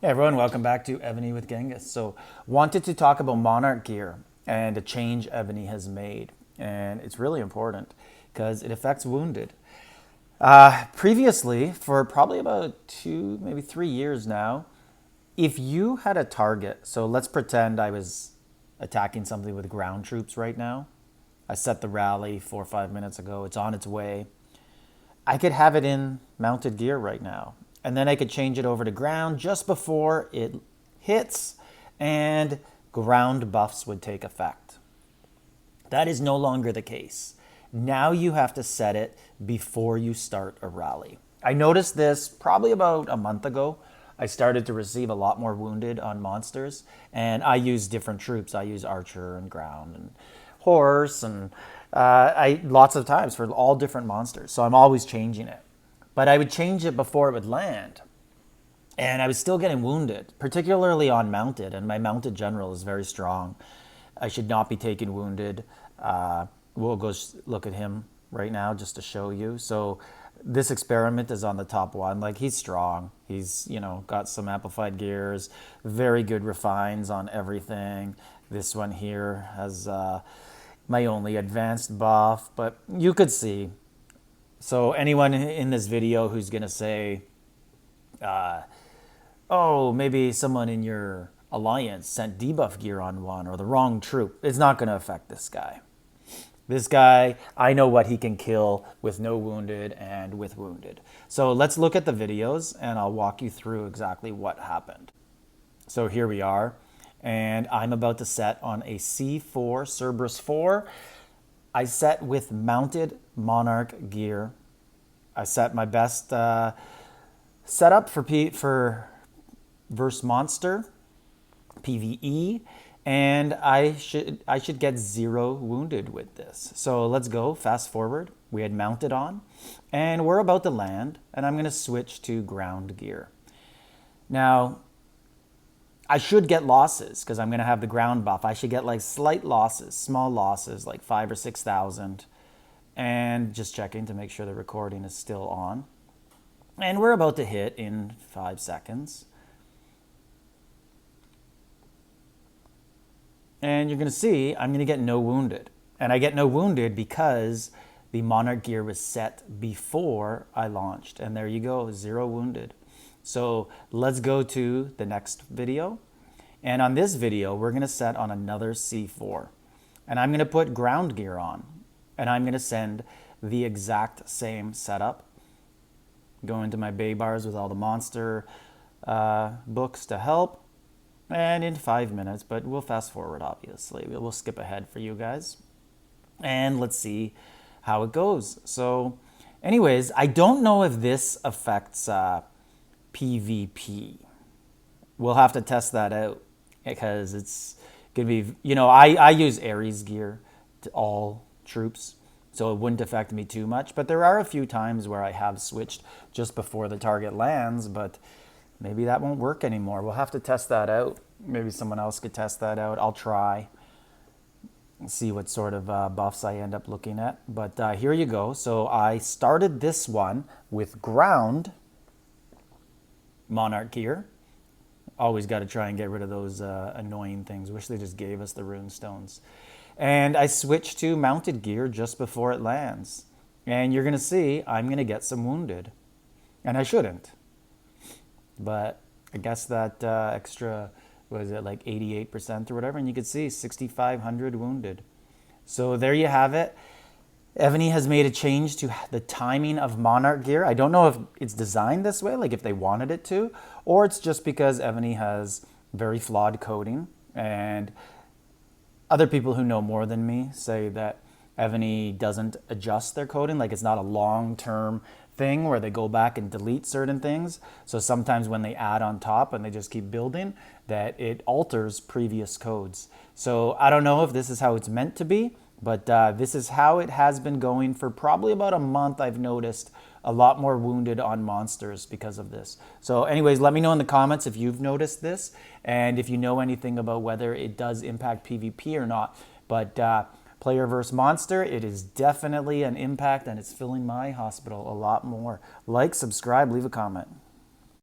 Hey everyone, welcome back to Ebony with Genghis. So, wanted to talk about Monarch gear and a change Ebony has made, and it's really important because it affects wounded. Previously, for probably about 2, maybe 3 years now, if you had a target, so let's pretend I was attacking something with ground troops right now. I set the rally 4 or 5 minutes ago. It's on its way. I could have it in mounted gear right now. And then I could change it over to ground just before it hits, and ground buffs would take effect. That is no longer the case. Now you have to set it before you start a rally. I noticed this probably about a month ago. I started to receive a lot more wounded on monsters, and I use different troops. I use archer and ground and horse, and I lots of times for all different monsters. So I'm always changing it. But I would change it before it would land. And I was still getting wounded, particularly on mounted, and my mounted general is very strong. I should not be taking wounded. We'll go look at him right now just to show you. So this experiment is on the top one. Like, he's strong. He's, got some amplified gears, very good refines on everything. This one here has my only advanced buff, but you could see. So anyone in this video who's going to say, oh, maybe someone in your alliance sent debuff gear on one or the wrong troop, it's not going to affect this guy. This guy, I know what he can kill with no wounded and with wounded. So let's look at the videos and I'll walk you through exactly what happened. So here we are, and I'm about to set on a C4 Cerberus 4. I set with mounted Monarch gear. I set my best setup for verse monster PvE, and I should get 0 wounded with this. So let's go fast forward. We had mounted on, and we're about to land, and I'm going to switch to ground gear. Now, I should get losses because I'm going to have the ground buff. I should get like slight losses, small losses, like 5,000 or 6,000. And just checking to make sure the recording is still on. And we're about to hit in 5 seconds. And you're going to see I'm going to get no wounded. And I get no wounded because the Monarch gear was set before I launched. And there you go, 0 wounded. So let's go to the next video. And on this video, we're going to set on another C4. And I'm going to put ground gear on. And I'm going to send the exact same setup. Go into my bay bars with all the monster books to help. And in 5 minutes, but we'll fast forward, obviously. We'll skip ahead for you guys. And let's see how it goes. So anyways, I don't know if this affects PvP. We'll have to test that out because it's going to be, I use Ares gear to all troops, so it wouldn't affect me too much. But there are a few times where I have switched just before the target lands, but maybe that won't work anymore. We'll have to test that out. Maybe someone else could test that out. I'll try and see what sort of buffs I end up looking at. But here you go. So I started this one with ground Monarch gear. Always got to try and get rid of those annoying things. Wish they just gave us the rune stones. And I switched to mounted gear just before it lands. And you're going to see I'm going to get some wounded. And I shouldn't. But I guess that extra, was it like 88% or whatever? And you could see 6,500 wounded. So there you have it. Ebony has made a change to the timing of Monarch gear. I don't know if it's designed this way, like if they wanted it to, or it's just because Ebony has very flawed coding. And other people who know more than me say that Ebony doesn't adjust their coding, like it's not a long-term thing where they go back and delete certain things. So sometimes when they add on top and they just keep building, that it alters previous codes. So I don't know if this is how it's meant to be, but this is how it has been going for probably about a month. I've noticed a lot more wounded on monsters because of this. So anyways, let me know in the comments if you've noticed this and if you know anything about whether it does impact PvP or not. But player versus monster, it is definitely an impact, and it's filling my hospital a lot more. Like, subscribe, leave a comment.